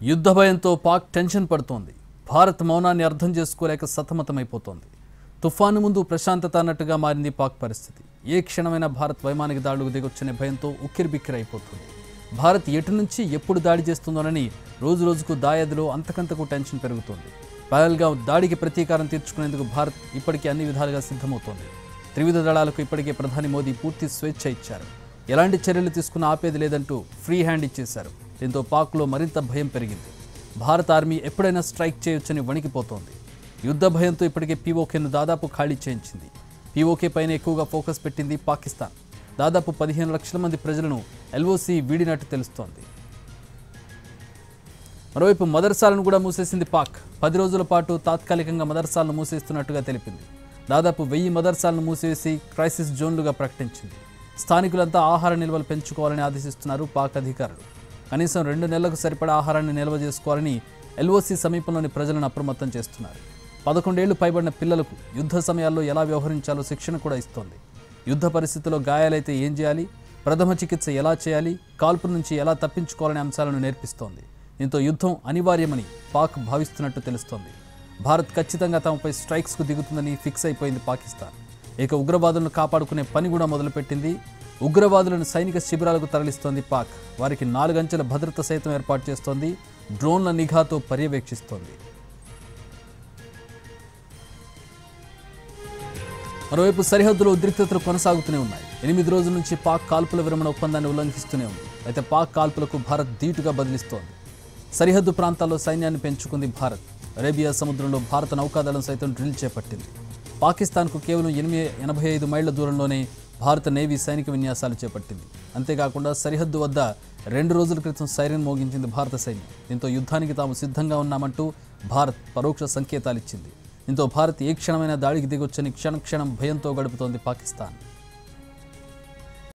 యుద్ధ భయంతో పాక్ టెన్షన్ పడుతోంది. భారత్ మౌనాన్ని అర్థం చేసుకోలేక సతమతమైపోతోంది. తుఫాను ముందు ప్రశాంతత అన్నట్టుగా మారింది పాక్ పరిస్థితి. ఏ క్షణమైనా భారత్ వైమానిక దాడులకు దిగొచ్చనే భయంతో ఉక్కిరిబిక్కిరైపోతుంది. భారత్ ఎటు నుంచి ఎప్పుడు దాడి చేస్తుందోనని రోజురోజుకు దాయాదిలో అంతకంతకు టెన్షన్ పెరుగుతోంది. పహల్గాం దాడికి ప్రతీకారం తీర్చుకునేందుకు భారత్ ఇప్పటికే అన్ని విధాలుగా సిద్ధమవుతోంది. త్రివిధ దళాలకు ఇప్పటికే ప్రధాని మోదీ పూర్తి స్వేచ్ఛ ఇచ్చారు. ఎలాంటి చర్యలు తీసుకున్నా ఆపేది లేదంటూ ఫ్రీ హ్యాండ్ ఇచ్చేశారు. దీంతో పాక్లో మరింత భయం పెరిగింది. భారత ఆర్మీ ఎప్పుడైనా స్ట్రైక్ చేయొచ్చని వణికిపోతోంది. యుద్ధ భయంతో ఇప్పటికే పీఓకేను దాదాపు ఖాళీ చేయించింది. పీఓకే పైన ఎక్కువగా ఫోకస్ పెట్టింది పాకిస్తాన్. దాదాపు 15 లక్షల మంది ప్రజలను ఎల్ఓసి వీడినట్టు తెలుస్తోంది. మరోవైపు మదర్సాలను కూడా మూసేసింది పాక్. 10 రోజుల పాటు తాత్కాలికంగా మదర్సాలను మూసేస్తున్నట్టుగా తెలిపింది. దాదాపు 1000 మదర్సాలను మూసివేసి క్రైసిస్ జోన్లుగా ప్రకటించింది. స్థానికులంతా ఆహార నిల్వలు పెంచుకోవాలని ఆదేశిస్తున్నారు పాక్ అధికారులు. కనీసం 2 నెలలకు సరిపడా ఆహారాన్ని నిల్వ చేసుకోవాలని ఎల్ఓసి సమీపంలోని ప్రజలను అప్రమత్తం చేస్తున్నారు. 11 ఏళ్లు పైబడిన పిల్లలకు యుద్ధ సమయాల్లో ఎలా వ్యవహరించాలో శిక్షణ కూడా ఇస్తోంది. యుద్ధ పరిస్థితుల్లో గాయాలైతే ఏం చేయాలి, ప్రథమ చికిత్స ఎలా చేయాలి, కాల్పుల నుంచి ఎలా తప్పించుకోవాలనే అంశాలను నేర్పిస్తోంది. దీంతో యుద్ధం అనివార్యమని పాక్ భావిస్తున్నట్టు తెలుస్తోంది. భారత్ ఖచ్చితంగా తమపై స్ట్రైక్స్కు దిగుతుందని ఫిక్స్ అయిపోయింది పాకిస్తాన్. ఇక ఉగ్రవాదులను కాపాడుకునే పని కూడా మొదలుపెట్టింది. ఉగ్రవాదులను సైనిక శిబిరాలకు తరలిస్తోంది పాక్. వారికి 4 అంచెల భద్రత సైతం ఏర్పాటు చేస్తోంది. డ్రోన్ల నిఘాతో పర్యవేక్షిస్తోంది. మరోవైపు సరిహద్దులో ఉద్రిక్తతలు కొనసాగుతూనే ఉన్నాయి. 8 రోజుల నుంచి పాక్ కాల్పుల విరమణ ఒప్పందాన్ని ఉల్లంఘిస్తూనే ఉంది. అయితే పాక్ కాల్పులకు భారత్ ధీటుగా బదిలిస్తోంది. సరిహద్దు ప్రాంతాల్లో సైన్యాన్ని పెంచుకుంది భారత్. అరేబియా సముద్రంలో భారత నౌకాదళం సైతం డ్రిల్ చేపట్టింది. పాకిస్తాన్కు కేవలం 85 మైళ్ల దూరంలోనే భారత నేవీ సైనిక విన్యాసాలు చేపట్టింది. అంతేకాకుండా సరిహద్దు వద్ద 2 రోజుల క్రితం సైరన్ మోగించింది భారత సైన్యం. దీంతో యుద్ధానికి తాము సిద్ధంగా ఉన్నామంటూ భారత్ పరోక్ష సంకేతాలిచ్చింది. దీంతో భారత్ ఏ క్షణమైనా దాడికి దిగొచ్చని క్షణక్షణం భయంతో గడుపుతోంది పాకిస్తాన్.